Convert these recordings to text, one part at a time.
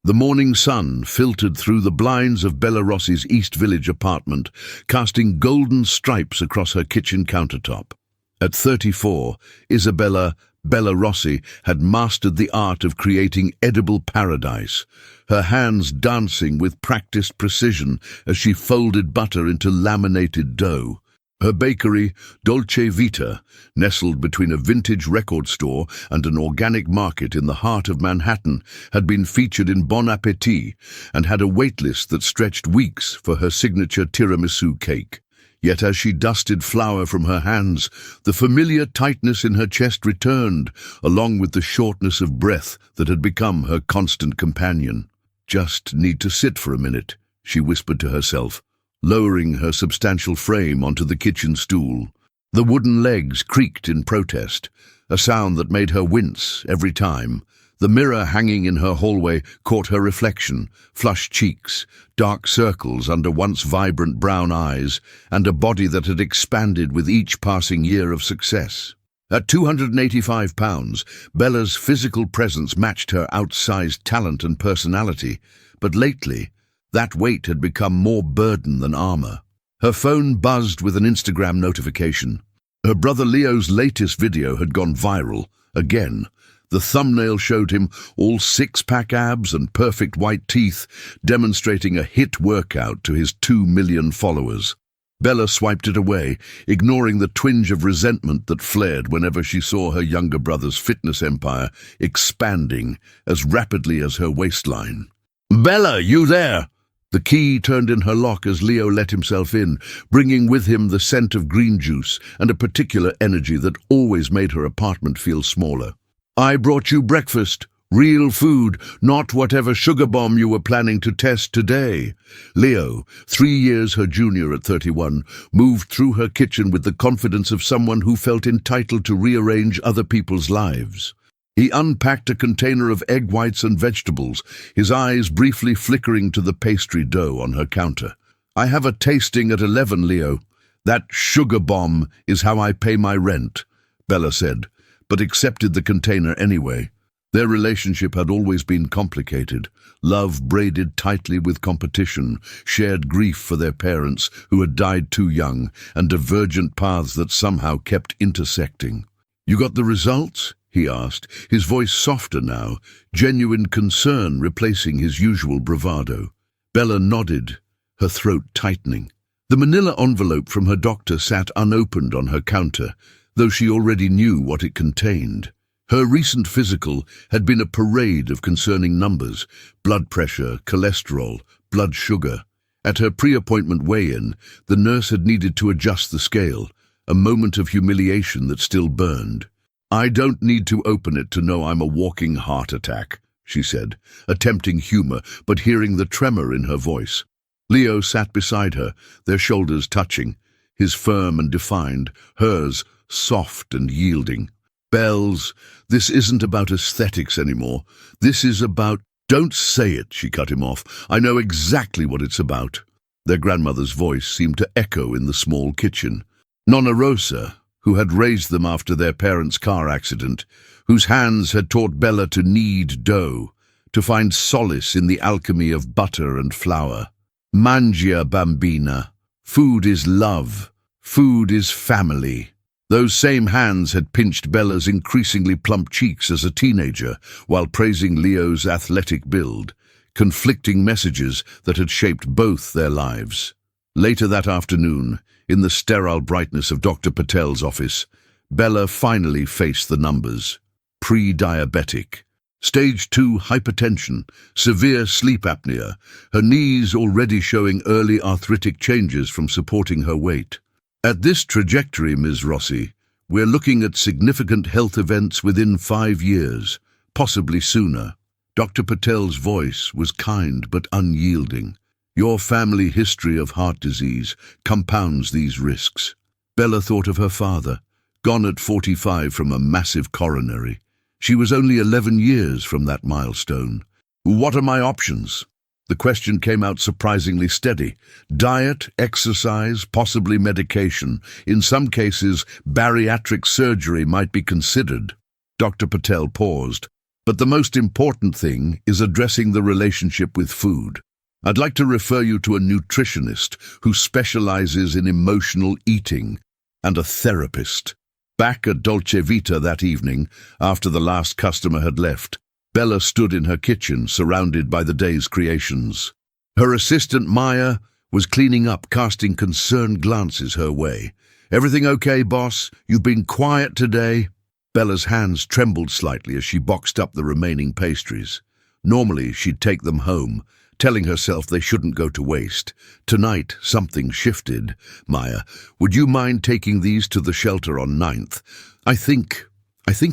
The morning sun filtered through the blinds of Bella Rossi's East Village apartment, casting golden stripes across her kitchen countertop. At 34, Isabella Bella Rossi had mastered the art of creating edible paradise, her hands dancing with practiced precision as she folded butter into laminated dough. Her bakery, Dolce Vita, nestled between a vintage record store and an organic market in the heart of Manhattan, had been featured in Bon Appetit and had a waitlist that stretched weeks for her signature tiramisu cake. Yet as she dusted flour from her hands, the familiar tightness in her chest returned, along with the shortness of breath that had become her constant companion. "Just need to sit for a minute," she whispered to herself, lowering her substantial frame onto the kitchen stool. The wooden legs creaked in protest, a sound that made her wince every time. The mirror hanging in her hallway caught her reflection, flushed cheeks, dark circles under once vibrant brown eyes, and a body that had expanded with each passing year of success. At 285 pounds, Bella's physical presence matched her outsized talent and personality, but lately, that weight had become more burden than armor. Her phone buzzed with an Instagram notification. Her brother Leo's latest video had gone viral, again. The thumbnail showed him all six-pack abs and perfect white teeth, demonstrating a hit workout to his 2 million followers. Bella swiped it away, ignoring the twinge of resentment that flared whenever she saw her younger brother's fitness empire expanding as rapidly as her waistline. "Bella, you there?" The key turned in her lock as Leo let himself in, bringing with him the scent of green juice and a particular energy that always made her apartment feel smaller. "I brought you breakfast. Real food, not whatever sugar bomb you were planning to test today." Leo, 3 years her junior at 31, moved through her kitchen with the confidence of someone who felt entitled to rearrange other people's lives. He unpacked a container of egg whites and vegetables, his eyes briefly flickering to the pastry dough on her counter. "I have a tasting at 11, Leo. That sugar bomb is how I pay my rent," Bella said, but accepted the container anyway. Their relationship had always been complicated. Love braided tightly with competition, shared grief for their parents, who had died too young, and divergent paths that somehow kept intersecting. "You got the results?" he asked, his voice softer now, genuine concern replacing his usual bravado. Bella nodded, her throat tightening. The manila envelope from her doctor sat unopened on her counter, though she already knew what it contained. Her recent physical had been a parade of concerning numbers: blood pressure, cholesterol, blood sugar. At her pre-appointment weigh-in, the nurse had needed to adjust the scale, a moment of humiliation that still burned. "I don't need to open it to know I'm a walking heart attack," she said, attempting humor, but hearing the tremor in her voice. Leo sat beside her, their shoulders touching, his firm and defined, hers soft and yielding. "Bells, this isn't about aesthetics anymore. This is about—" "Don't say it," she cut him off. "I know exactly what it's about." Their grandmother's voice seemed to echo in the small kitchen. Nonna Rosa, who had raised them after their parents' car accident, whose hands had taught Bella to knead dough, to find solace in the alchemy of butter and flour. "Mangia, bambina. Food is love. Food is family." Those same hands had pinched Bella's increasingly plump cheeks as a teenager, while praising Leo's athletic build, conflicting messages that had shaped both their lives. Later that afternoon, in the sterile brightness of Dr. Patel's office, Bella finally faced the numbers. Pre-diabetic, stage 2 hypertension, severe sleep apnea, her knees already showing early arthritic changes from supporting her weight. "At this trajectory, Ms. Rossi, we're looking at significant health events within 5 years, possibly sooner." Dr. Patel's voice was kind but unyielding. "Your family history of heart disease compounds these risks." Bella thought of her father, gone at 45 from a massive coronary. She was only 11 years from that milestone. "What are my options?" The question came out surprisingly steady. Diet, exercise, possibly medication. In some cases, bariatric surgery might be considered. Dr. Patel paused. But the most important thing is addressing the relationship with food. I'd like to refer you to a nutritionist who specializes in emotional eating and a therapist. Back at Dolce Vita that evening, after the last customer had left, Bella stood in her kitchen, surrounded by the day's creations. Her assistant, Maya, was cleaning up, casting concerned glances her way. "Everything okay, boss? You've been quiet today?" Bella's hands trembled slightly as she boxed up the remaining pastries. Normally, she'd take them home, telling herself they shouldn't go to waste. Tonight, something shifted. "Maya, would you mind taking these to the shelter on 9th? I think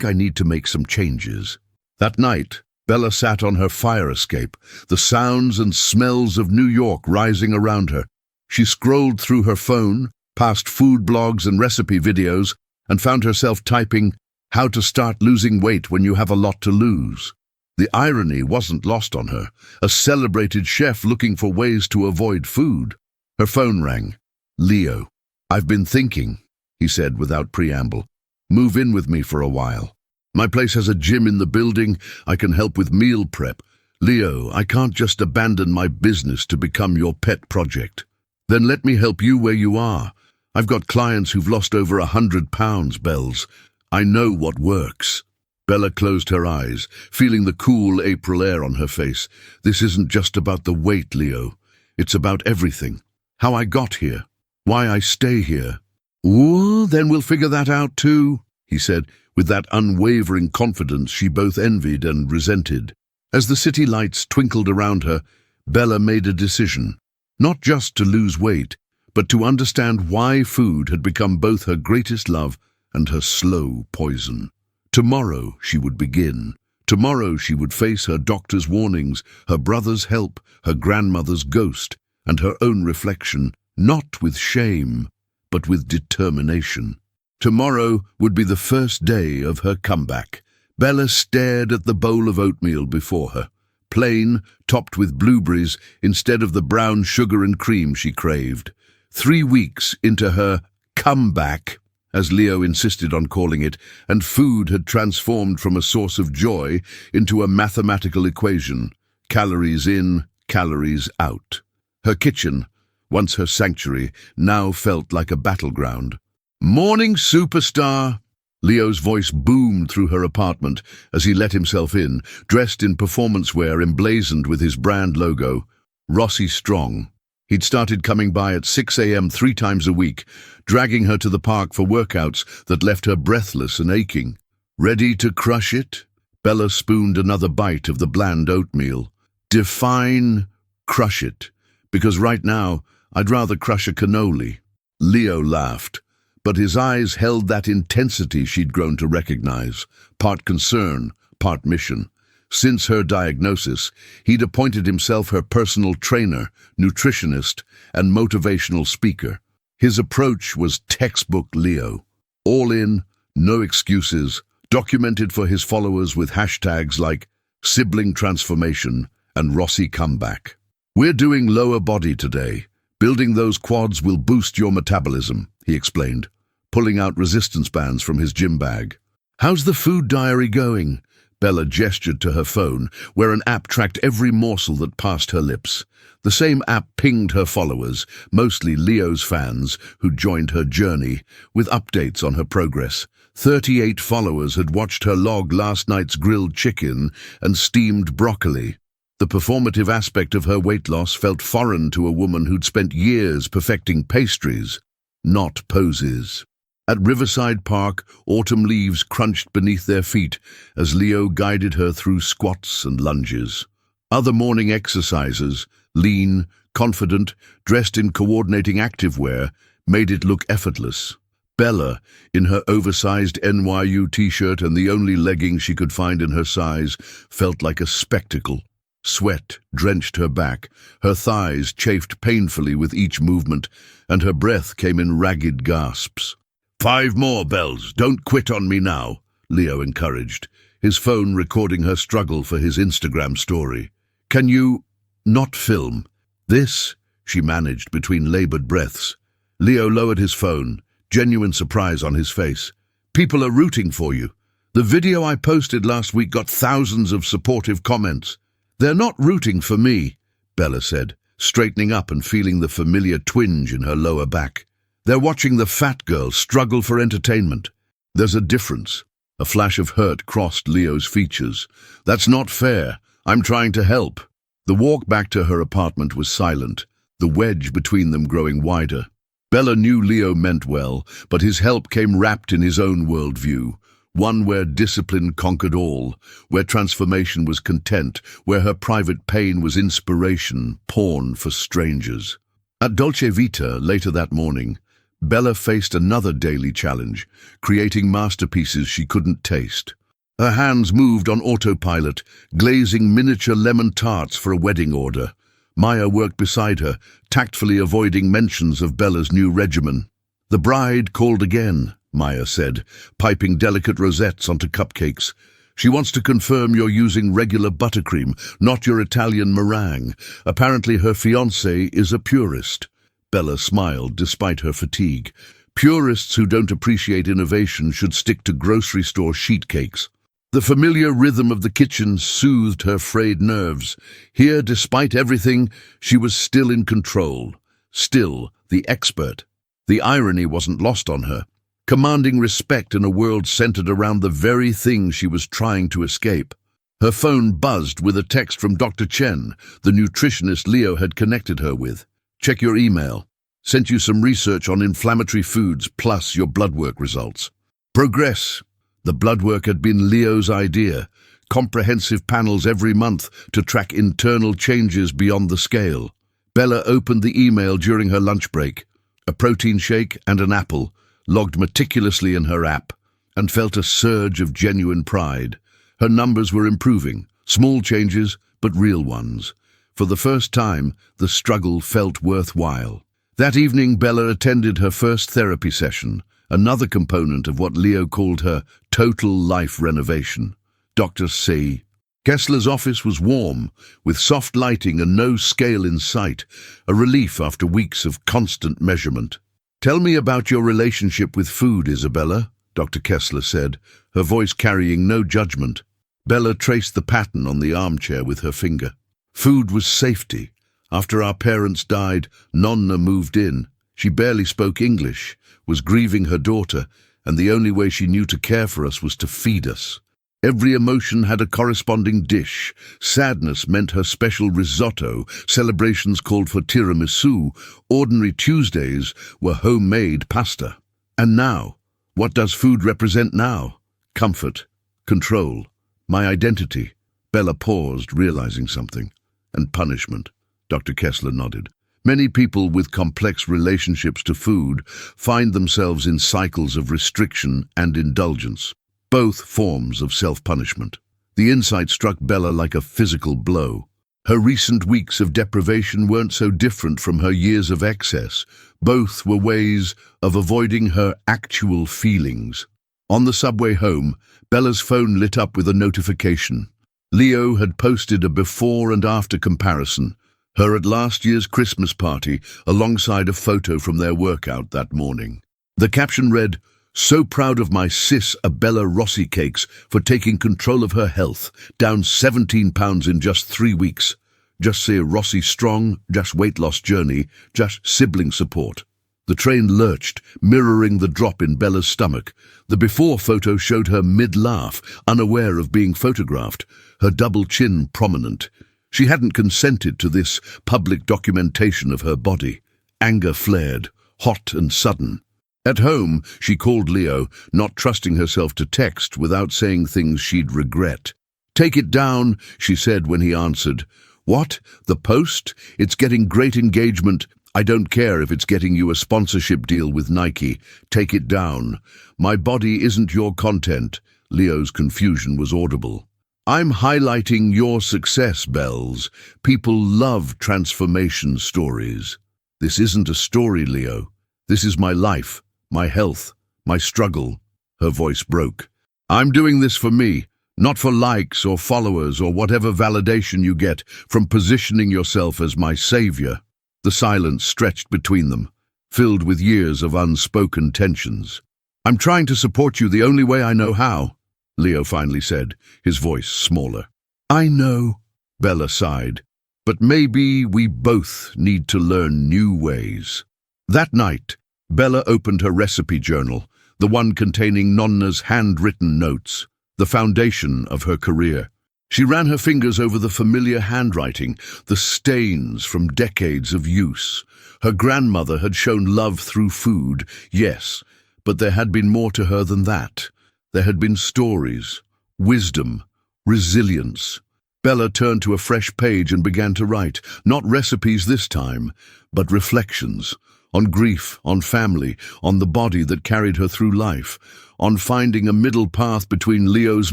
I need to make some changes." That night, Bella sat on her fire escape, the sounds and smells of New York rising around her. She scrolled through her phone, past food blogs and recipe videos, and found herself typing, "How to start losing weight when you have a lot to lose." The irony wasn't lost on her, a celebrated chef looking for ways to avoid food. Her phone rang. "Leo, I've been thinking," he said without preamble. "Move in with me for a while. My place has a gym in the building. I can help with meal prep. Leo, I can't just abandon my business to become your pet project." "Then let me help you where you are. I've got clients who've lost over 100 pounds, Bells. I know what works." Bella closed her eyes, feeling the cool April air on her face. "This isn't just about the weight, Leo. It's about everything. How I got here. Why I stay here." "Ooh, then we'll figure that out too," he said, with that unwavering confidence she both envied and resented. As the city lights twinkled around her, Bella made a decision. Not just to lose weight, but to understand why food had become both her greatest love and her slow poison. Tomorrow she would begin. Tomorrow she would face her doctor's warnings, her brother's help, her grandmother's ghost, and her own reflection, not with shame, but with determination. Tomorrow would be the first day of her comeback. Bella stared at the bowl of oatmeal before her, plain, topped with blueberries instead of the brown sugar and cream she craved. 3 weeks into her comeback, as Leo insisted on calling it, and food had transformed from a source of joy into a mathematical equation. Calories in, calories out. Her kitchen, once her sanctuary, now felt like a battleground. "Morning, superstar!" Leo's voice boomed through her apartment as he let himself in, dressed in performance wear emblazoned with his brand logo, Rossi Strong. He'd started coming by at 6 a.m. 3 times a week, dragging her to the park for workouts that left her breathless and aching. "Ready to crush it?" Bella spooned another bite of the bland oatmeal. "Define crush it, because right now I'd rather crush a cannoli." Leo laughed, but his eyes held that intensity she'd grown to recognize, part concern, part mission. Since her diagnosis, he'd appointed himself her personal trainer, nutritionist, and motivational speaker. His approach was textbook Leo. All in, no excuses, documented for his followers with hashtags like sibling transformation and Rossi comeback. "We're doing lower body today. Building those quads will boost your metabolism," he explained, pulling out resistance bands from his gym bag. "How's the food diary going?" Bella gestured to her phone, where an app tracked every morsel that passed her lips. The same app pinged her followers, mostly Leo's fans, who joined her journey, with updates on her progress. 38 followers had watched her log last night's grilled chicken and steamed broccoli. The performative aspect of her weight loss felt foreign to a woman who'd spent years perfecting pastries, not poses. At Riverside Park, autumn leaves crunched beneath their feet as Leo guided her through squats and lunges. Other morning exercises, lean, confident, dressed in coordinating activewear, made it look effortless. Bella, in her oversized NYU t-shirt and the only leggings she could find in her size, felt like a spectacle. Sweat drenched her back, her thighs chafed painfully with each movement, and her breath came in ragged gasps. "5 more, Bells. Don't quit on me now," Leo encouraged, his phone recording her struggle for his Instagram story. "Can you not film?" "This," she managed between labored breaths. Leo lowered his phone, genuine surprise on his face. "People are rooting for you. The video I posted last week got thousands of supportive comments. They're not rooting for me, Bella said, straightening up and feeling the familiar twinge in her lower back. They're watching the fat girl struggle for entertainment. There's a difference. A flash of hurt crossed Leo's features. That's not fair. I'm trying to help. The walk back to her apartment was silent, the wedge between them growing wider. Bella knew Leo meant well, but his help came wrapped in his own worldview. One where discipline conquered all, where transformation was content, where her private pain was inspiration, porn for strangers. At Dolce Vita, later that morning, Bella faced another daily challenge, creating masterpieces she couldn't taste. Her hands moved on autopilot, glazing miniature lemon tarts for a wedding order. Maya worked beside her, tactfully avoiding mentions of Bella's new regimen. The bride called again, Maya said, piping delicate rosettes onto cupcakes. She wants to confirm you're using regular buttercream, not your Italian meringue. Apparently her fiancé is a purist. Bella smiled despite her fatigue. Purists who don't appreciate innovation should stick to grocery store sheet cakes. The familiar rhythm of the kitchen soothed her frayed nerves. Here, despite everything, she was still in control. Still, the expert. The irony wasn't lost on her. Commanding respect in a world centered around the very thing she was trying to escape. Her phone buzzed with a text from Dr. Chen, the nutritionist Leo had connected her with. Check your email. Sent you some research on inflammatory foods plus your blood work results. Progress. The blood work had been Leo's idea. Comprehensive panels every month to track internal changes beyond the scale. Bella opened the email during her lunch break. A protein shake and an apple, logged meticulously in her app, and felt a surge of genuine pride. Her numbers were improving, small changes, but real ones. For the first time, the struggle felt worthwhile. That evening, Bella attended her first therapy session, another component of what Leo called her total life renovation. Dr. C. Kessler's office was warm, with soft lighting and no scale in sight, a relief after weeks of constant measurement. "Tell me about your relationship with food, Isabella," Dr. Kessler said, her voice carrying no judgment. Bella traced the pattern on the armchair with her finger. Food was safety. After our parents died, Nonna moved in. She barely spoke English, was grieving her daughter, and the only way she knew to care for us was to feed us. Every emotion had a corresponding dish. Sadness meant her special risotto, celebrations called for tiramisu, ordinary Tuesdays were homemade pasta. And now, what does food represent now? Comfort, control, my identity. Bella paused, realizing something. And punishment. Dr. Kessler nodded. Many people with complex relationships to food find themselves in cycles of restriction and indulgence, both forms of self-punishment. The insight struck Bella like a physical blow. Her recent weeks of deprivation weren't so different from her years of excess. Both were ways of avoiding her actual feelings. On the subway home, Bella's phone lit up with a notification. Leo had posted a before and after comparison, her at last year's Christmas party, alongside a photo from their workout that morning. The caption read, "So proud of my sis Abella Rossi cakes for taking control of her health, down 17 pounds in just 3 weeks. Just say Rossi strong, just weight loss journey, just sibling support." The train lurched, mirroring the drop in Bella's stomach. The before photo showed her mid-laugh, unaware of being photographed, her double chin prominent. She hadn't consented to this public documentation of her body. Anger flared, hot and sudden. At home, she called Leo, not trusting herself to text without saying things she'd regret. "Take it down," she said when he answered. "What? The post? It's getting great engagement. I don't care if it's getting you a sponsorship deal with Nike. Take it down. My body isn't your content." Leo's confusion was audible. "I'm highlighting your success, Bells. People love transformation stories." "This isn't a story, Leo. This is my life, my health, my struggle." Her voice broke. "I'm doing this for me, not for likes or followers or whatever validation you get from positioning yourself as my savior." The silence stretched between them, filled with years of unspoken tensions. "I'm trying to support you the only way I know how." Leo finally said, his voice smaller. I know, Bella sighed, but maybe we both need to learn new ways. That night, Bella opened her recipe journal, the one containing Nonna's handwritten notes, the foundation of her career. She ran her fingers over the familiar handwriting, the stains from decades of use. Her grandmother had shown love through food, yes, but there had been more to her than that. There had been stories, wisdom, resilience. Bella turned to a fresh page and began to write, not recipes this time, but reflections, on grief, on family, on the body that carried her through life, on finding a middle path between Leo's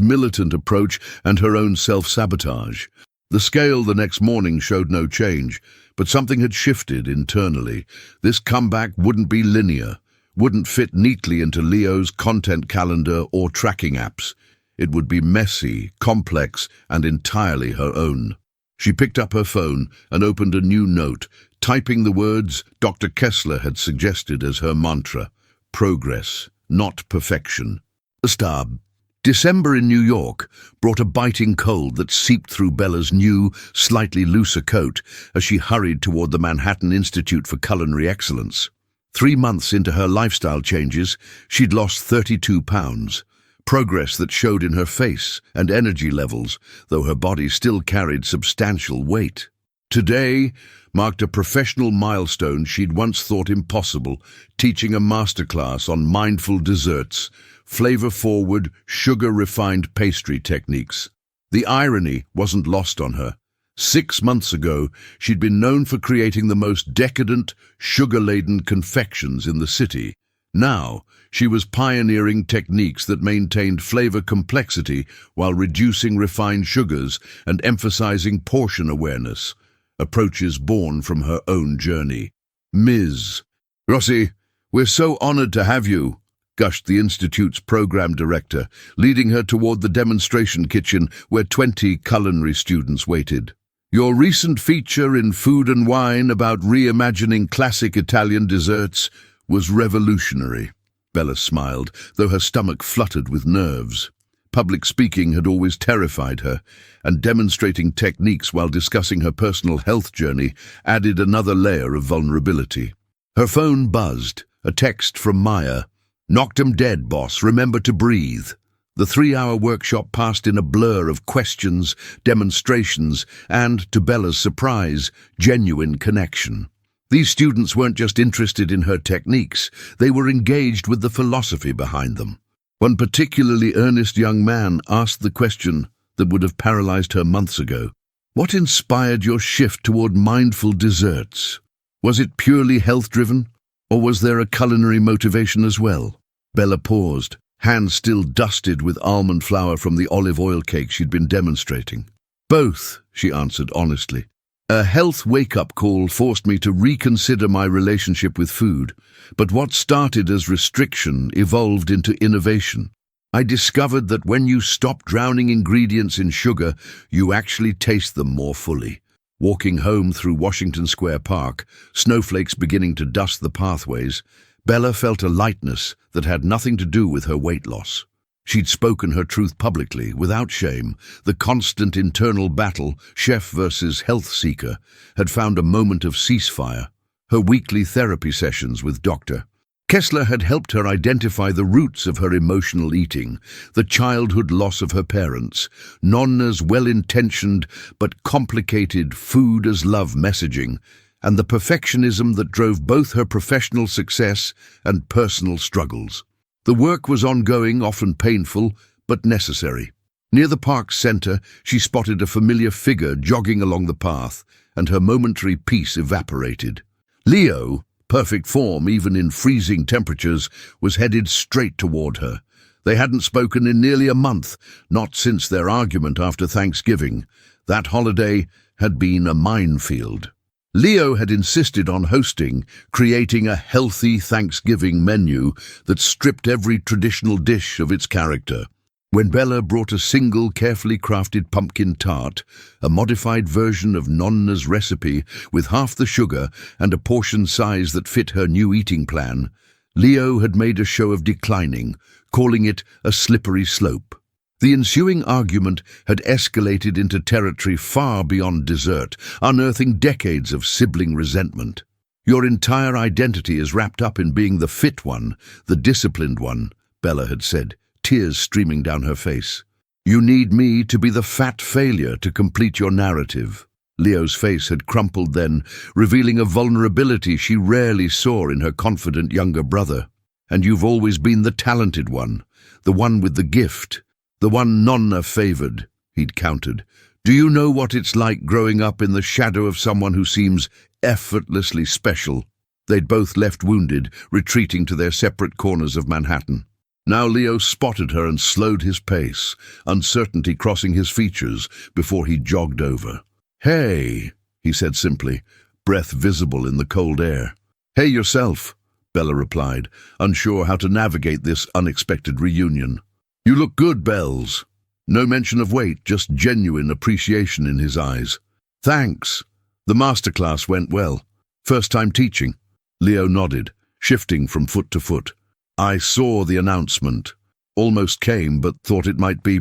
militant approach and her own self-sabotage. The scale the next morning showed no change, but something had shifted internally. This comeback wouldn't be linear, wouldn't fit neatly into Leo's content calendar or tracking apps. It would be messy, complex, and entirely her own. She picked up her phone and opened a new note, typing the words Dr. Kessler had suggested as her mantra: progress, not perfection. The stab. December in New York brought a biting cold that seeped through Bella's new, slightly looser coat as she hurried toward the Manhattan Institute for Culinary Excellence. 3 months into her lifestyle changes, she'd lost 32 pounds. Progress that showed in her face and energy levels, though her body still carried substantial weight. Today marked a professional milestone she'd once thought impossible, teaching a masterclass on mindful desserts, flavor-forward, sugar-refined pastry techniques. The irony wasn't lost on her. 6 months ago, she'd been known for creating the most decadent, sugar-laden confections in the city. Now, she was pioneering techniques that maintained flavor complexity while reducing refined sugars and emphasizing portion awareness, approaches born from her own journey. Ms. Rossi, we're so honored to have you, gushed the Institute's program director, leading her toward the demonstration kitchen where 20 culinary students waited. Your recent feature in Food and Wine about reimagining classic Italian desserts was revolutionary. Bella smiled, though her stomach fluttered with nerves. Public speaking had always terrified her, and demonstrating techniques while discussing her personal health journey added another layer of vulnerability. Her phone buzzed, a text from Maya. Knocked 'em dead, boss. Remember to breathe. The 3-hour workshop passed in a blur of questions, demonstrations, and, to Bella's surprise, genuine connection. These students weren't just interested in her techniques, they were engaged with the philosophy behind them. One particularly earnest young man asked the question that would have paralyzed her months ago. What inspired your shift toward mindful desserts? Was it purely health-driven, or was there a culinary motivation as well? Bella paused, hands still dusted with almond flour from the olive oil cake she'd been demonstrating. Both, she answered honestly. A health wake-up call forced me to reconsider my relationship with food, but what started as restriction evolved into innovation. I discovered that when you stop drowning ingredients in sugar, you actually taste them more fully. Walking home through Washington Square Park, snowflakes beginning to dust the pathways, Bella felt a lightness that had nothing to do with her weight loss. She'd spoken her truth publicly, without shame. The constant internal battle, chef versus health seeker, had found a moment of ceasefire. Her weekly therapy sessions with Dr. Kessler had helped her identify the roots of her emotional eating, the childhood loss of her parents, Nonna's well-intentioned but complicated food as love messaging, and the perfectionism that drove both her professional success and personal struggles. The work was ongoing, often painful, but necessary. Near the park's center, she spotted a familiar figure jogging along the path, and her momentary peace evaporated. Leo, perfect form even in freezing temperatures, was headed straight toward her. They hadn't spoken in nearly a month, not since their argument after Thanksgiving. That holiday had been a minefield. Leo had insisted on hosting, creating a healthy Thanksgiving menu that stripped every traditional dish of its character. When Bella brought a single carefully crafted pumpkin tart, a modified version of Nonna's recipe with half the sugar and a portion size that fit her new eating plan, Leo had made a show of declining, calling it a slippery slope. The ensuing argument had escalated into territory far beyond dessert, unearthing decades of sibling resentment. "Your entire identity is wrapped up in being the fit one, the disciplined one," Bella had said, tears streaming down her face. "You need me to be the fat failure to complete your narrative." Leo's face had crumpled then, revealing a vulnerability she rarely saw in her confident younger brother. "And you've always been the talented one, the one with the gift, the one Nonna favored," he'd countered. "Do you know what it's like growing up in the shadow of someone who seems effortlessly special?" They'd both left wounded, retreating to their separate corners of Manhattan. Now Leo spotted her and slowed his pace, uncertainty crossing his features before he jogged over. "Hey," he said simply, breath visible in the cold air. "Hey yourself," Bella replied, unsure how to navigate this unexpected reunion. "You look good, Bells." No mention of weight, just genuine appreciation in his eyes. "Thanks. The masterclass went well. First time teaching." Leo nodded, shifting from foot to foot. "I saw the announcement. Almost came, but thought it might be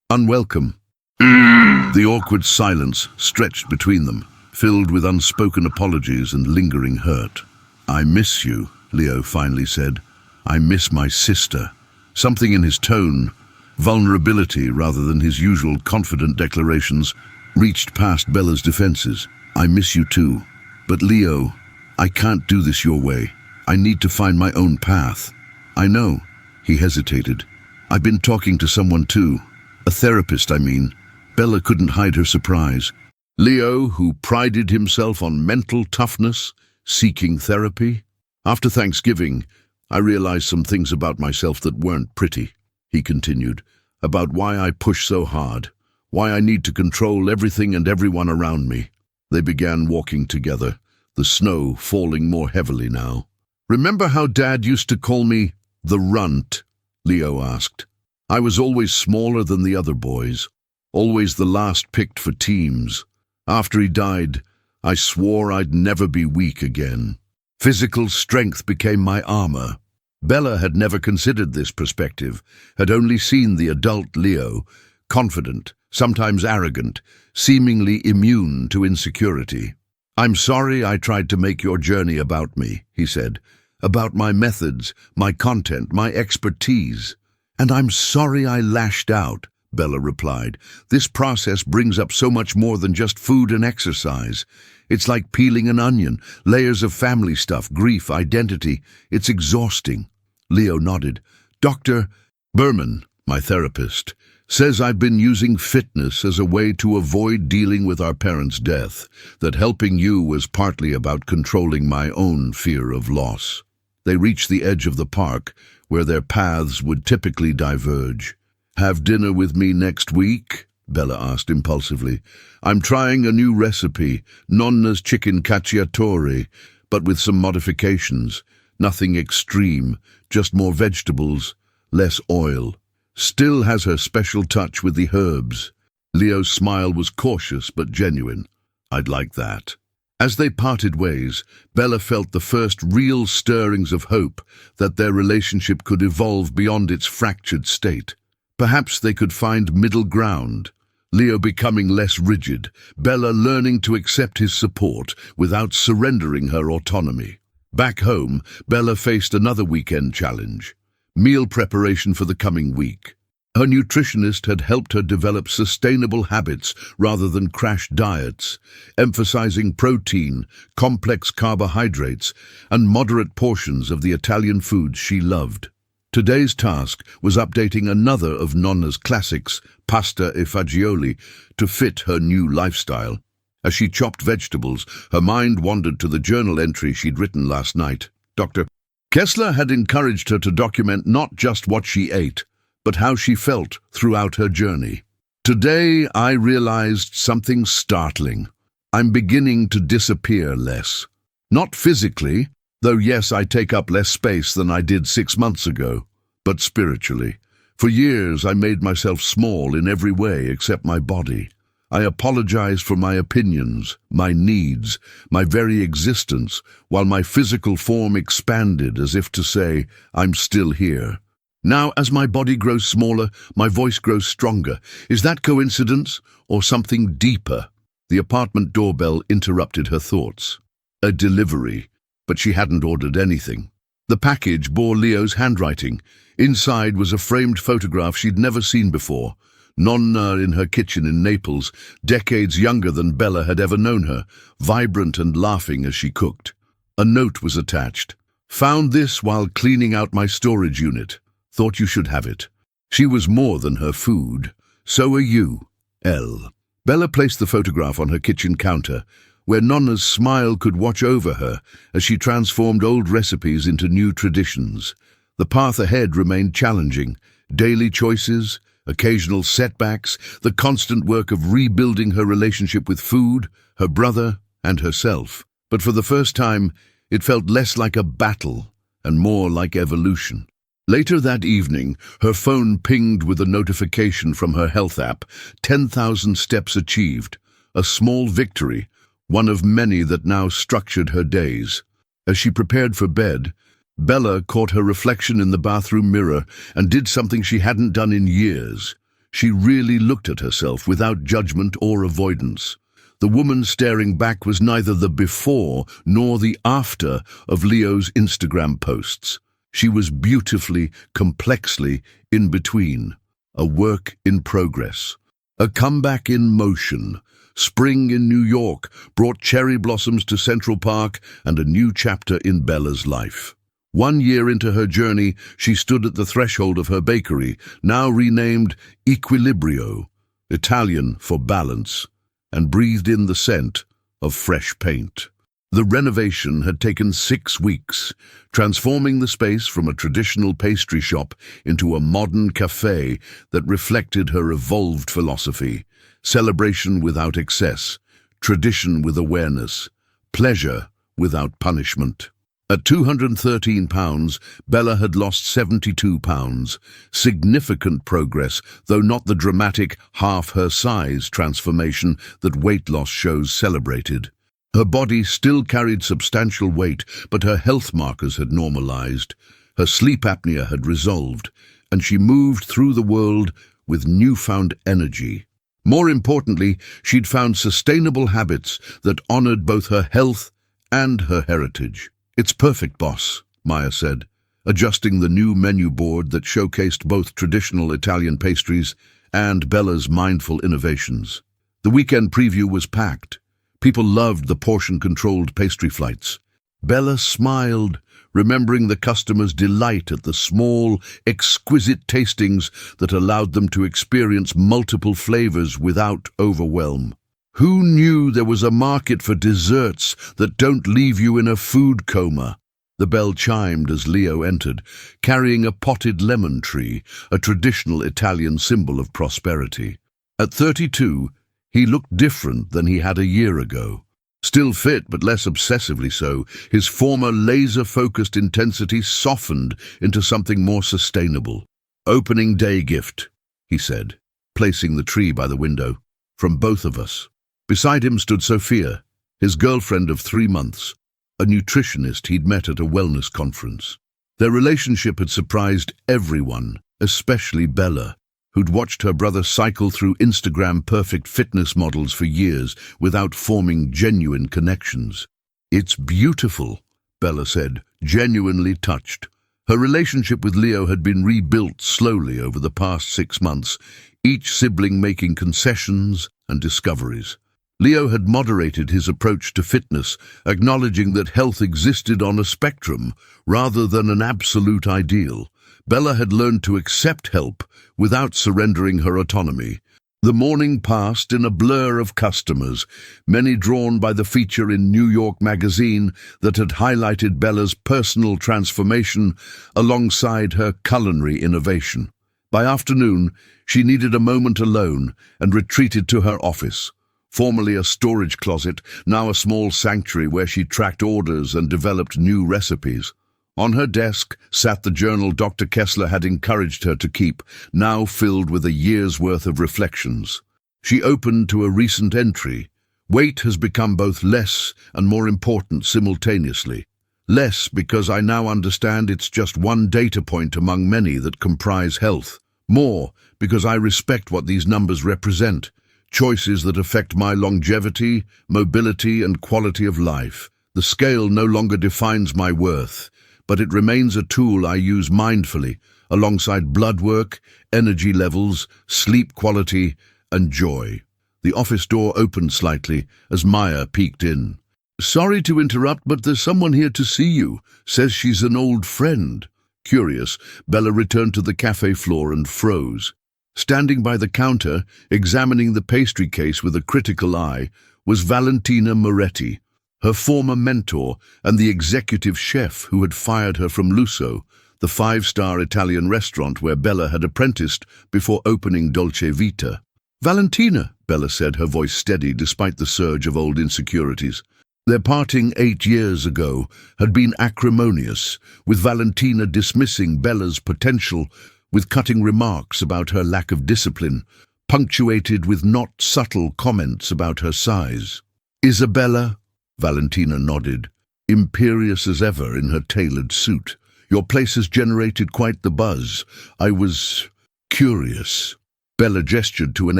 unwelcome." The awkward silence stretched between them, filled with unspoken apologies and lingering hurt. "I miss you," Leo finally said. "I miss my sister." Something in his tone, vulnerability rather than his usual confident declarations, reached past Bella's defenses. "I miss you too. But Leo, I can't do this your way. I need to find my own path." "I know," he hesitated. "I've been talking to someone too. A therapist, I mean." Bella couldn't hide her surprise. Leo, who prided himself on mental toughness, seeking therapy? "After Thanksgiving, I realized some things about myself that weren't pretty," he continued, "about why I push so hard, why I need to control everything and everyone around me." They began walking together, the snow falling more heavily now. "Remember how Dad used to call me the runt?" Leo asked. "I was always smaller than the other boys, always the last picked for teams. After he died, I swore I'd never be weak again. Physical strength became my armor." Bella had never considered this perspective, had only seen the adult Leo, confident, sometimes arrogant, seemingly immune to insecurity. "I'm sorry I tried to make your journey about me," he said, "about my methods, my content, my expertise." "And I'm sorry I lashed out," Bella replied. "This process brings up so much more than just food and exercise. It's like peeling an onion, layers of family stuff, grief, identity. It's exhausting." Leo nodded. "Dr. Berman, my therapist, says I've been using fitness as a way to avoid dealing with our parents' death, that helping you was partly about controlling my own fear of loss." They reached the edge of the park, where their paths would typically diverge. "Have dinner with me next week?" Bella asked impulsively. "I'm trying a new recipe, Nonna's chicken cacciatore, but with some modifications. Nothing extreme, just more vegetables, less oil. Still has her special touch with the herbs." Leo's smile was cautious but genuine. "I'd like that." As they parted ways, Bella felt the first real stirrings of hope that their relationship could evolve beyond its fractured state. Perhaps they could find middle ground, Leo becoming less rigid, Bella learning to accept his support without surrendering her autonomy. Back home, Bella faced another weekend challenge: meal preparation for the coming week. Her nutritionist had helped her develop sustainable habits rather than crash diets, emphasizing protein, complex carbohydrates, and moderate portions of the Italian foods she loved. Today's task was updating another of Nonna's classics, pasta e fagioli, to fit her new lifestyle. As she chopped vegetables, her mind wandered to the journal entry she'd written last night. Dr. Kessler had encouraged her to document not just what she ate, but how she felt throughout her journey. "Today I realized something startling. I'm beginning to disappear less. Not physically, though yes, I take up less space than I did 6 months ago, but spiritually. For years I made myself small in every way except my body. I apologized for my opinions, my needs, my very existence, while my physical form expanded as if to say, I'm still here. Now, as my body grows smaller, my voice grows stronger. Is that coincidence or something deeper? The apartment doorbell interrupted her thoughts. A delivery, but she hadn't ordered anything. The package bore Leo's handwriting. Inside was a framed photograph she'd never seen before. Nonna in her kitchen in Naples, decades younger than Bella had ever known her, vibrant and laughing as she cooked. A note was attached. Found this while cleaning out my storage unit. Thought you should have it. She was more than her food. So are you, L. Bella placed the photograph on her kitchen counter, where Nonna's smile could watch over her as she transformed old recipes into new traditions. The path ahead remained challenging. Daily choices, occasional setbacks, the constant work of rebuilding her relationship with food, her brother, and herself. But for the first time, it felt less like a battle and more like evolution. Later that evening, her phone pinged with a notification from her health app. 10,000 steps achieved. A small victory, one of many that now structured her days. As she prepared for bed, Bella caught her reflection in the bathroom mirror and did something she hadn't done in years. She really looked at herself without judgment or avoidance. The woman staring back was neither the before nor the after of Leo's Instagram posts. She was beautifully, complexly in between, a work in progress. A comeback in motion. Spring in New York brought cherry blossoms to Central Park and a new chapter in Bella's life. 1 year into her journey, she stood at the threshold of her bakery, now renamed Equilibrio, Italian for balance, and breathed in the scent of fresh paint. The renovation had taken 6 weeks, transforming the space from a traditional pastry shop into a modern cafe that reflected her evolved philosophy: celebration without excess, tradition with awareness, pleasure without punishment. At 213 pounds, Bella had lost 72 pounds. Significant progress, though not the dramatic half-her-size transformation that weight loss shows celebrated. Her body still carried substantial weight, but her health markers had normalized. Her sleep apnea had resolved, and she moved through the world with newfound energy. More importantly, she'd found sustainable habits that honored both her health and her heritage. "It's perfect, boss," Maya said, adjusting the new menu board that showcased both traditional Italian pastries and Bella's mindful innovations. The weekend preview was packed. People loved the portion-controlled pastry flights. Bella smiled, remembering the customers' delight at the small, exquisite tastings that allowed them to experience multiple flavors without overwhelm. Who knew there was a market for desserts that don't leave you in a food coma? The bell chimed as Leo entered, carrying a potted lemon tree, a traditional Italian symbol of prosperity. At 32, he looked different than he had a year ago. Still fit, but less obsessively so, his former laser-focused intensity softened into something more sustainable. "Opening day gift," he said, placing the tree by the window. "From both of us." Beside him stood Sophia, his girlfriend of 3 months, a nutritionist he'd met at a wellness conference. Their relationship had surprised everyone, especially Bella, who'd watched her brother cycle through Instagram perfect fitness models for years without forming genuine connections. "It's beautiful," Bella said, genuinely touched. Her relationship with Leo had been rebuilt slowly over the past 6 months, each sibling making concessions and discoveries. Leo had moderated his approach to fitness, acknowledging that health existed on a spectrum rather than an absolute ideal. Bella had learned to accept help without surrendering her autonomy. The morning passed in a blur of customers, many drawn by the feature in New York Magazine that had highlighted Bella's personal transformation alongside her culinary innovation. By afternoon, she needed a moment alone and retreated to her office. Formerly a storage closet, now a small sanctuary where she tracked orders and developed new recipes. On her desk sat the journal Dr. Kessler had encouraged her to keep, now filled with a year's worth of reflections. She opened to a recent entry. "Weight has become both less and more important simultaneously. Less because I now understand it's just one data point among many that comprise health. More because I respect what these numbers represent, choices that affect my longevity, mobility, and quality of life. The scale no longer defines my worth, but it remains a tool I use mindfully, alongside blood work, energy levels, sleep quality, and joy. The office door opened slightly as Maya peeked in. "Sorry to interrupt, but there's someone here to see you. Says she's an old friend." Curious, Bella returned to the cafe floor and froze. Standing by the counter, examining the pastry case with a critical eye, was Valentina Moretti, her former mentor and the executive chef who had fired her from Lusso, the five-star Italian restaurant where Bella had apprenticed before opening Dolce Vita. "Valentina," Bella said, her voice steady despite the surge of old insecurities. Their parting 8 years ago had been acrimonious, with Valentina dismissing Bella's potential with cutting remarks about her lack of discipline, punctuated with not subtle comments about her size. "Isabella," Valentina nodded, imperious as ever in her tailored suit. "Your place has generated quite the buzz. I was curious." Bella gestured to an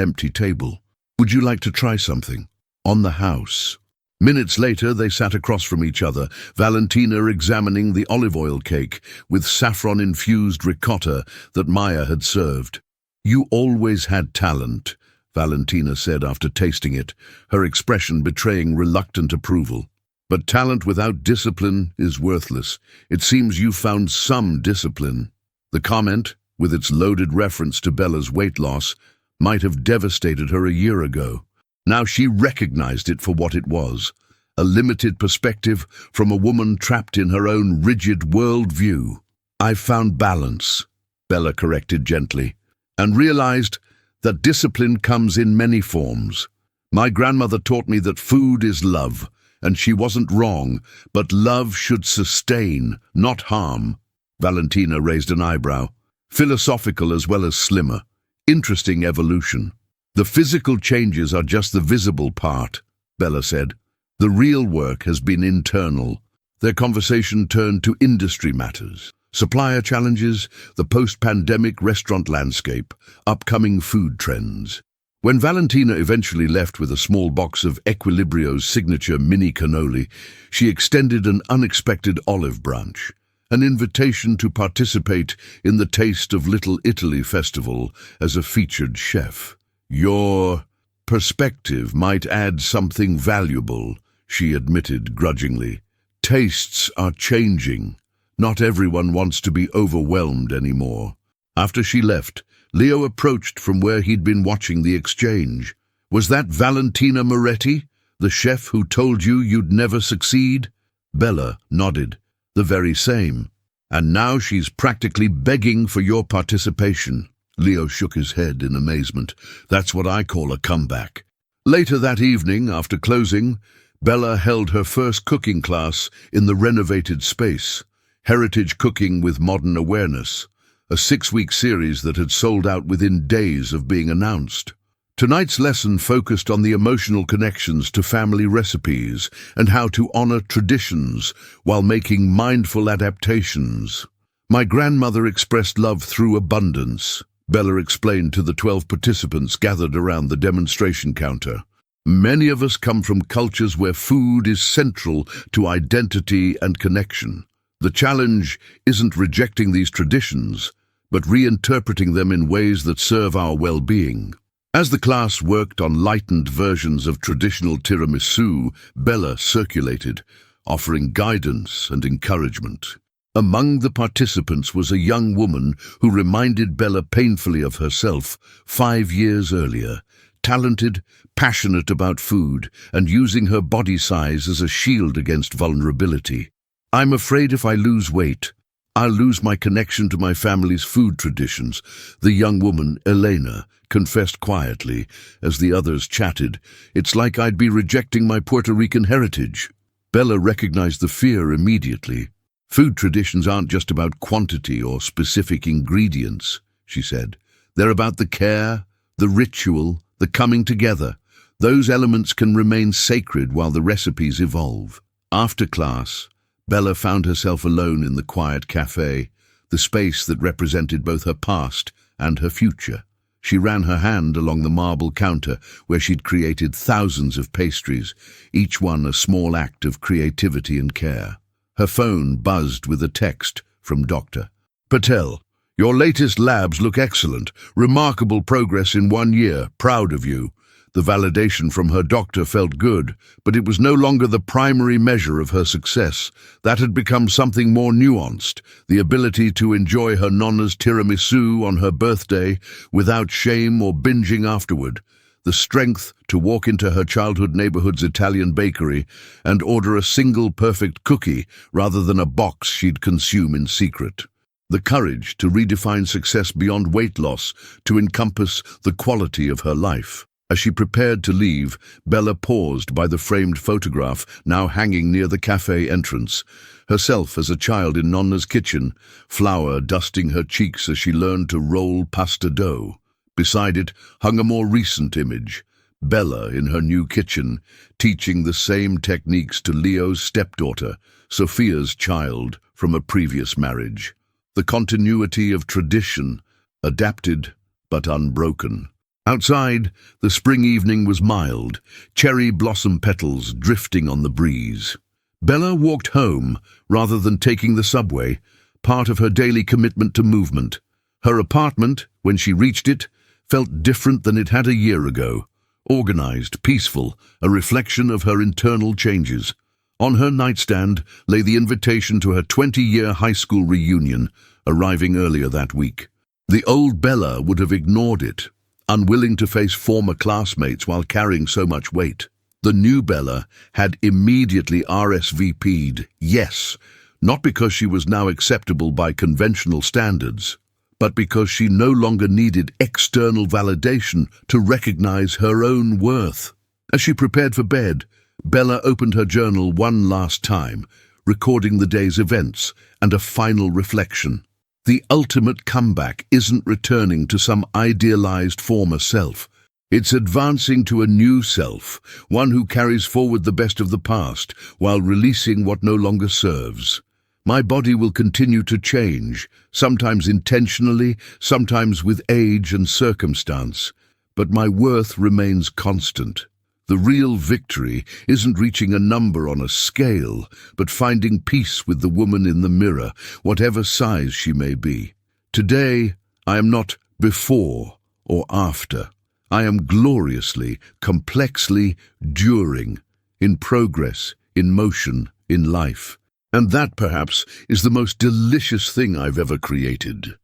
empty table. "Would you like to try something? On the house." Minutes later, they sat across from each other, Valentina examining the olive oil cake with saffron-infused ricotta that Maya had served. "You always had talent," Valentina said after tasting it, her expression betraying reluctant approval. "But talent without discipline is worthless. It seems you found some discipline." The comment, with its loaded reference to Bella's weight loss, might have devastated her a year ago. Now she recognized it for what it was, a limited perspective from a woman trapped in her own rigid worldview. "I found balance," Bella corrected gently, "and realized that discipline comes in many forms. My grandmother taught me that food is love, and she wasn't wrong, but love should sustain, not harm." Valentina raised an eyebrow, philosophical as well as slimmer. "Interesting evolution." "The physical changes are just the visible part," Bella said. "The real work has been internal." Their conversation turned to industry matters, supplier challenges, the post-pandemic restaurant landscape, upcoming food trends. When Valentina eventually left with a small box of Equilibrio's signature mini cannoli, she extended an unexpected olive branch, an invitation to participate in the Taste of Little Italy festival as a featured chef. "Your perspective might add something valuable," she admitted grudgingly. "Tastes are changing. Not everyone wants to be overwhelmed anymore." After she left, Leo approached from where he'd been watching the exchange. "Was that Valentina Moretti, the chef who told you you'd never succeed?" Bella nodded. "The very same. And now she's practically begging for your participation." Leo shook his head in amazement. "That's what I call a comeback." Later that evening, after closing, Bella held her first cooking class in the renovated space, Heritage Cooking with Modern Awareness, a 6-week series that had sold out within days of being announced. Tonight's lesson focused on the emotional connections to family recipes and how to honor traditions while making mindful adaptations. "My grandmother expressed love through abundance," Bella explained to the 12 participants gathered around the demonstration counter. "Many of us come from cultures where food is central to identity and connection. The challenge isn't rejecting these traditions, but reinterpreting them in ways that serve our well-being." As the class worked on lightened versions of traditional tiramisu, Bella circulated, offering guidance and encouragement. Among the participants was a young woman who reminded Bella painfully of herself 5 years earlier, talented, passionate about food, and using her body size as a shield against vulnerability. "I'm afraid if I lose weight, I'll lose my connection to my family's food traditions," the young woman, Elena, confessed quietly as the others chatted. "It's like I'd be rejecting my Puerto Rican heritage." Bella recognized the fear immediately. "Food traditions aren't just about quantity or specific ingredients," she said. "They're about the care, the ritual, the coming together. Those elements can remain sacred while the recipes evolve." After class, Bella found herself alone in the quiet cafe, the space that represented both her past and her future. She ran her hand along the marble counter where she'd created thousands of pastries, each one a small act of creativity and care. Her phone buzzed with a text from Dr. Patel. "Your latest labs look excellent. Remarkable progress in 1 year. Proud of you." The validation from her doctor felt good, but it was no longer the primary measure of her success. That had become something more nuanced, the ability to enjoy her nonna's tiramisu on her birthday without shame or binging afterward, the strength to walk into her childhood neighborhood's Italian bakery and order a single perfect cookie rather than a box she'd consume in secret. The courage to redefine success beyond weight loss to encompass the quality of her life. As she prepared to leave, Bella paused by the framed photograph now hanging near the cafe entrance. Herself as a child in Nonna's kitchen, flour dusting her cheeks as she learned to roll pasta dough. Beside it hung a more recent image, Bella in her new kitchen, teaching the same techniques to Leo's stepdaughter, Sophia's child from a previous marriage. The continuity of tradition, adapted but unbroken. Outside, the spring evening was mild, cherry blossom petals drifting on the breeze. Bella walked home rather than taking the subway, part of her daily commitment to movement. Her apartment, when she reached it, felt different than it had a year ago. Organized, peaceful, a reflection of her internal changes. On her nightstand lay the invitation to her 20-year high school reunion, arriving earlier that week. The old Bella would have ignored it, unwilling to face former classmates while carrying so much weight. The new Bella had immediately RSVP'd yes, not because she was now acceptable by conventional standards, but because she no longer needed external validation to recognize her own worth. As she prepared for bed, Bella opened her journal one last time, recording the day's events and a final reflection. The ultimate comeback isn't returning to some idealized former self. It's advancing to a new self, one who carries forward the best of the past while releasing what no longer serves. My body will continue to change, sometimes intentionally, sometimes with age and circumstance, but my worth remains constant. The real victory isn't reaching a number on a scale, but finding peace with the woman in the mirror, whatever size she may be. Today, I am not before or after. I am gloriously, complexly during, in progress, in motion, in life. And that, perhaps, is the most delicious thing I've ever created.